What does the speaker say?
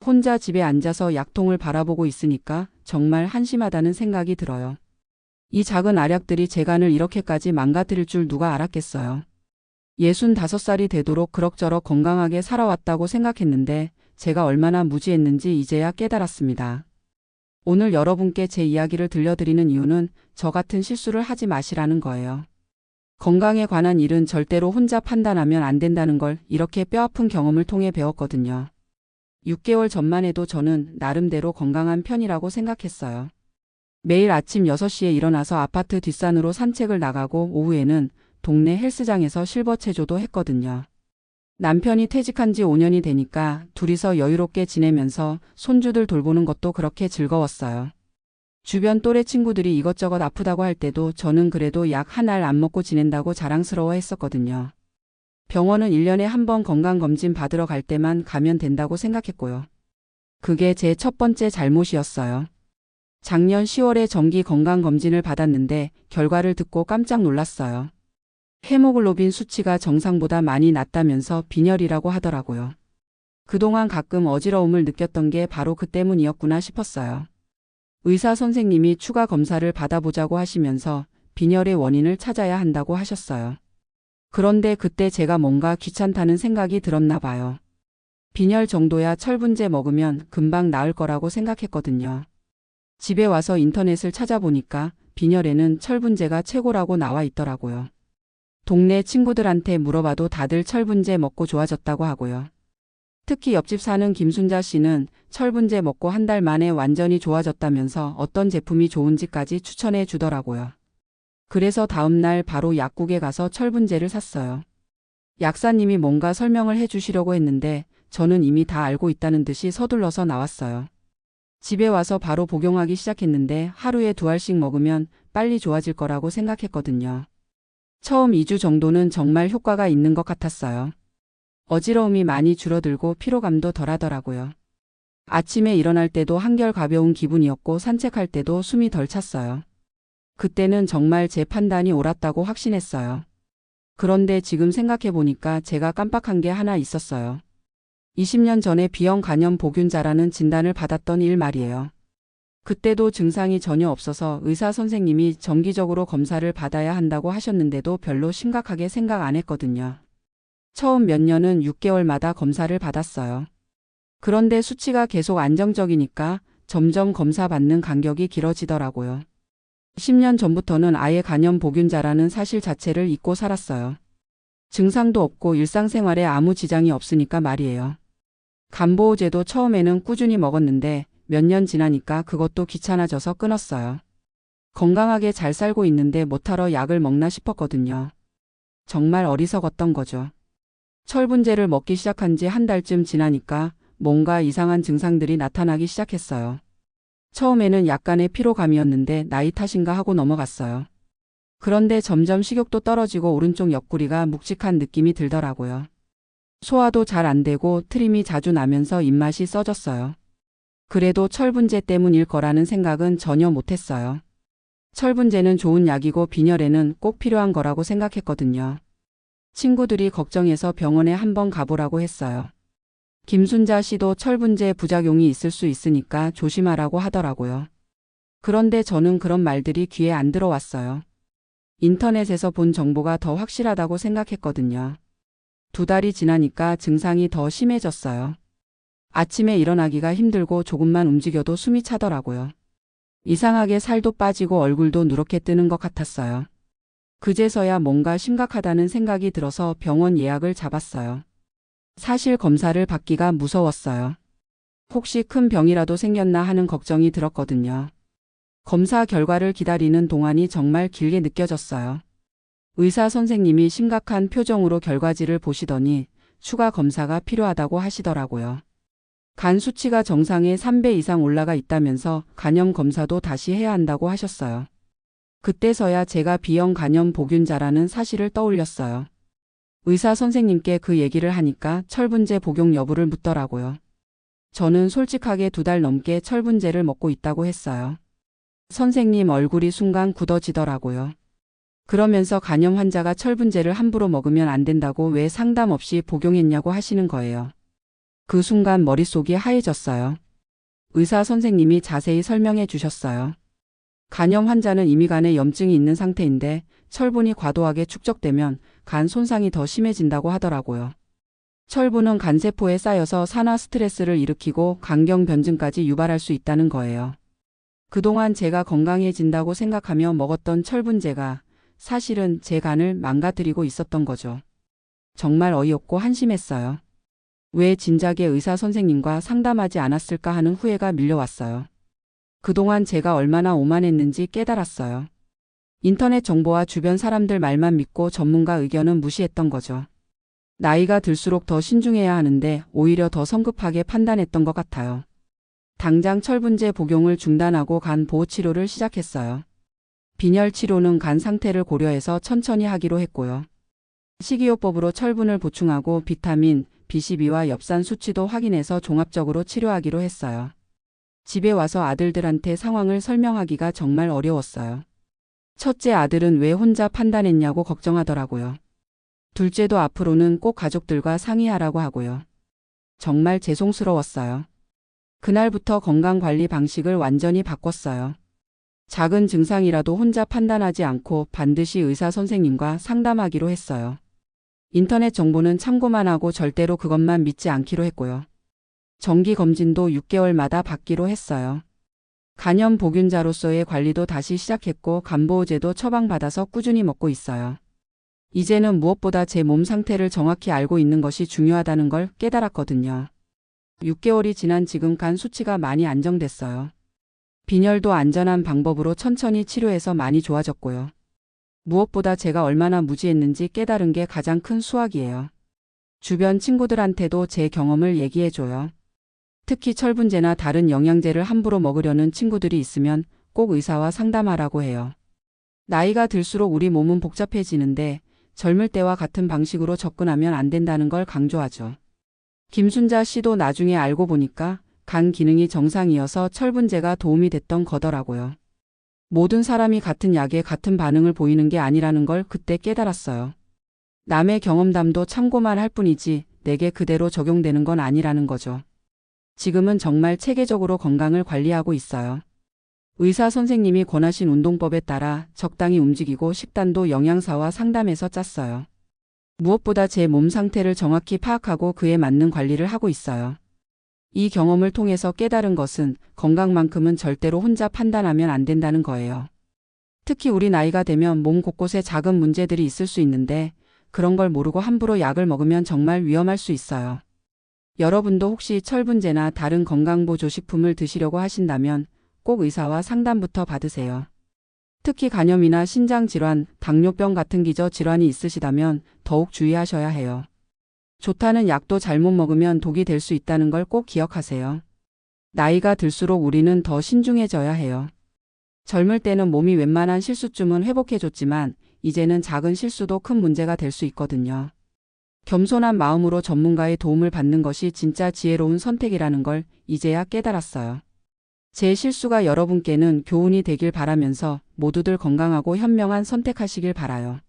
혼자 집에 앉아서 약통을 바라보고 있으니까 정말 한심하다는 생각이 들어요. 이 작은 알약들이 제 간을 이렇게까지 망가뜨릴 줄 누가 알았겠어요. 65살이 되도록 그럭저럭 건강하게 살아왔다고 생각했는데 제가 얼마나 무지했는지 이제야 깨달았습니다. 오늘 여러분께 제 이야기를 들려드리는 이유는 저 같은 실수를 하지 마시라는 거예요. 건강에 관한 일은 절대로 혼자 판단하면 안 된다는 걸 이렇게 뼈아픈 경험을 통해 배웠거든요. 6개월 전만 해도 저는 나름대로 건강한 편이라고 생각했어요. 매일 아침 6시에 일어나서 아파트 뒷산으로 산책을 나가고 오후에는 동네 헬스장에서 실버 체조도 했거든요. 남편이 퇴직한 지 5년이 되니까 둘이서 여유롭게 지내면서 손주들 돌보는 것도 그렇게 즐거웠어요. 주변 또래 친구들이 이것저것 아프다고 할 때도 저는 그래도 약 한 알 안 먹고 지낸다고 자랑스러워 했었거든요. 병원은 1년에 한 번 건강검진 받으러 갈 때만 가면 된다고 생각했고요. 그게 제 첫 번째 잘못이었어요. 작년 10월에 정기 건강검진을 받았는데 결과를 듣고 깜짝 놀랐어요. 헤모글로빈 수치가 정상보다 많이 낮다면서 빈혈이라고 하더라고요. 그동안 가끔 어지러움을 느꼈던 게 바로 그 때문이었구나 싶었어요. 의사 선생님이 추가 검사를 받아보자고 하시면서 빈혈의 원인을 찾아야 한다고 하셨어요. 그런데 그때 제가 뭔가 귀찮다는 생각이 들었나 봐요. 빈혈 정도야 철분제 먹으면 금방 나을 거라고 생각했거든요. 집에 와서 인터넷을 찾아보니까 빈혈에는 철분제가 최고라고 나와 있더라고요. 동네 친구들한테 물어봐도 다들 철분제 먹고 좋아졌다고 하고요. 특히 옆집 사는 김순자 씨는 철분제 먹고 한 달 만에 완전히 좋아졌다면서 어떤 제품이 좋은지까지 추천해 주더라고요. 그래서 다음날 바로 약국에 가서 철분제를 샀어요. 약사님이 뭔가 설명을 해 주시려고 했는데 저는 이미 다 알고 있다는 듯이 서둘러서 나왔어요. 집에 와서 바로 복용하기 시작했는데 하루에 2알씩 먹으면 빨리 좋아질 거라고 생각했거든요. 처음 2주 정도는 정말 효과가 있는 것 같았어요. 어지러움이 많이 줄어들고 피로감도 덜하더라고요. 아침에 일어날 때도 한결 가벼운 기분이었고 산책할 때도 숨이 덜 찼어요. 그때는 정말 제 판단이 옳았다고 확신했어요. 그런데 지금 생각해보니까 제가 깜빡한 게 하나 있었어요. 20년 전에 B형 간염 보균자라는 진단을 받았던 일 말이에요. 그때도 증상이 전혀 없어서 의사 선생님이 정기적으로 검사를 받아야 한다고 하셨는데도 별로 심각하게 생각 안 했거든요. 처음 몇 년은 6개월마다 검사를 받았어요. 그런데 수치가 계속 안정적이니까 점점 검사 받는 간격이 길어지더라고요. 10년 전부터는 아예 간염 보균자라는 사실 자체를 잊고 살았어요. 증상도 없고 일상생활에 아무 지장이 없으니까 말이에요. 간보호제도 처음에는 꾸준히 먹었는데 몇 년 지나니까 그것도 귀찮아져서 끊었어요. 건강하게 잘 살고 있는데 뭐하러 약을 먹나 싶었거든요. 정말 어리석었던 거죠. 철분제를 먹기 시작한 지 한 달쯤 지나니까 뭔가 이상한 증상들이 나타나기 시작했어요. 처음에는 약간의 피로감이었는데 나이 탓인가 하고 넘어갔어요. 그런데 점점 식욕도 떨어지고 오른쪽 옆구리가 묵직한 느낌이 들더라고요. 소화도 잘 안 되고 트림이 자주 나면서 입맛이 써졌어요. 그래도 철분제 때문일 거라는 생각은 전혀 못했어요. 철분제는 좋은 약이고 빈혈에는 꼭 필요한 거라고 생각했거든요. 친구들이 걱정해서 병원에 한번 가보라고 했어요. 김순자 씨도 철분제 부작용이 있을 수 있으니까 조심하라고 하더라고요. 그런데 저는 그런 말들이 귀에 안 들어왔어요. 인터넷에서 본 정보가 더 확실하다고 생각했거든요. 2달이 지나니까 증상이 더 심해졌어요. 아침에 일어나기가 힘들고 조금만 움직여도 숨이 차더라고요. 이상하게 살도 빠지고 얼굴도 누렇게 뜨는 것 같았어요. 그제서야 뭔가 심각하다는 생각이 들어서 병원 예약을 잡았어요. 사실 검사를 받기가 무서웠어요. 혹시 큰 병이라도 생겼나 하는 걱정이 들었거든요. 검사 결과를 기다리는 동안이 정말 길게 느껴졌어요. 의사 선생님이 심각한 표정으로 결과지를 보시더니 추가 검사가 필요하다고 하시더라고요. 간 수치가 정상의 3배 이상 올라가 있다면서 간염 검사도 다시 해야 한다고 하셨어요. 그때서야 제가 B형 간염 보균자라는 사실을 떠올렸어요. 의사 선생님께 그 얘기를 하니까 철분제 복용 여부를 묻더라고요. 저는 솔직하게 2달 넘게 철분제를 먹고 있다고 했어요. 선생님 얼굴이 순간 굳어지더라고요. 그러면서 간염 환자가 철분제를 함부로 먹으면 안 된다고 왜 상담 없이 복용했냐고 하시는 거예요. 그 순간 머릿속이 하얘졌어요. 의사 선생님이 자세히 설명해 주셨어요. 간염 환자는 이미 간에 염증이 있는 상태인데 철분이 과도하게 축적되면 간 손상이 더 심해진다고 하더라고요. 철분은 간세포에 쌓여서 산화 스트레스를 일으키고 간경 변증까지 유발할 수 있다는 거예요. 그동안 제가 건강해진다고 생각하며 먹었던 철분제가 사실은 제 간을 망가뜨리고 있었던 거죠. 정말 어이없고 한심했어요. 왜 진작에 의사 선생님과 상담하지 않았을까 하는 후회가 밀려왔어요. 그동안 제가 얼마나 오만했는지 깨달았어요. 인터넷 정보와 주변 사람들 말만 믿고 전문가 의견은 무시했던 거죠. 나이가 들수록 더 신중해야 하는데 오히려 더 성급하게 판단했던 것 같아요. 당장 철분제 복용을 중단하고 간 보호 치료를 시작했어요. 빈혈 치료는 간 상태를 고려해서 천천히 하기로 했고요. 식이요법으로 철분을 보충하고 비타민, B12와 엽산 수치도 확인해서 종합적으로 치료하기로 했어요. 집에 와서 아들들한테 상황을 설명하기가 정말 어려웠어요. 첫째 아들은 왜 혼자 판단했냐고 걱정하더라고요. 둘째도 앞으로는 꼭 가족들과 상의하라고 하고요. 정말 죄송스러웠어요. 그날부터 건강관리 방식을 완전히 바꿨어요. 작은 증상이라도 혼자 판단하지 않고 반드시 의사 선생님과 상담하기로 했어요. 인터넷 정보는 참고만 하고 절대로 그것만 믿지 않기로 했고요. 정기 검진도 6개월마다 받기로 했어요. 간염 보균자로서의 관리도 다시 시작했고 간보호제도 처방받아서 꾸준히 먹고 있어요. 이제는 무엇보다 제 몸 상태를 정확히 알고 있는 것이 중요하다는 걸 깨달았거든요. 6개월이 지난 지금 간 수치가 많이 안정됐어요. 빈혈도 안전한 방법으로 천천히 치료해서 많이 좋아졌고요. 무엇보다 제가 얼마나 무지했는지 깨달은 게 가장 큰 수확이에요. 주변 친구들한테도 제 경험을 얘기해줘요. 특히 철분제나 다른 영양제를 함부로 먹으려는 친구들이 있으면 꼭 의사와 상담하라고 해요. 나이가 들수록 우리 몸은 복잡해지는데 젊을 때와 같은 방식으로 접근하면 안 된다는 걸 강조하죠. 김순자 씨도 나중에 알고 보니까 간 기능이 정상이어서 철분제가 도움이 됐던 거더라고요. 모든 사람이 같은 약에 같은 반응을 보이는 게 아니라는 걸 그때 깨달았어요. 남의 경험담도 참고만 할 뿐이지 내게 그대로 적용되는 건 아니라는 거죠. 지금은 정말 체계적으로 건강을 관리하고 있어요. 의사 선생님이 권하신 운동법에 따라 적당히 움직이고 식단도 영양사와 상담해서 짰어요. 무엇보다 제 몸 상태를 정확히 파악하고 그에 맞는 관리를 하고 있어요. 이 경험을 통해서 깨달은 것은 건강만큼은 절대로 혼자 판단하면 안 된다는 거예요. 특히 우리 나이가 되면 몸 곳곳에 작은 문제들이 있을 수 있는데 그런 걸 모르고 함부로 약을 먹으면 정말 위험할 수 있어요. 여러분도 혹시 철분제나 다른 건강보조식품을 드시려고 하신다면 꼭 의사와 상담부터 받으세요. 특히 간염이나 신장질환, 당뇨병 같은 기저질환이 있으시다면 더욱 주의하셔야 해요. 좋다는 약도 잘못 먹으면 독이 될 수 있다는 걸 꼭 기억하세요. 나이가 들수록 우리는 더 신중해져야 해요. 젊을 때는 몸이 웬만한 실수쯤은 회복해줬지만 이제는 작은 실수도 큰 문제가 될 수 있거든요. 겸손한 마음으로 전문가의 도움을 받는 것이 진짜 지혜로운 선택이라는 걸 이제야 깨달았어요. 제 실수가 여러분께는 교훈이 되길 바라면서 모두들 건강하고 현명한 선택하시길 바라요.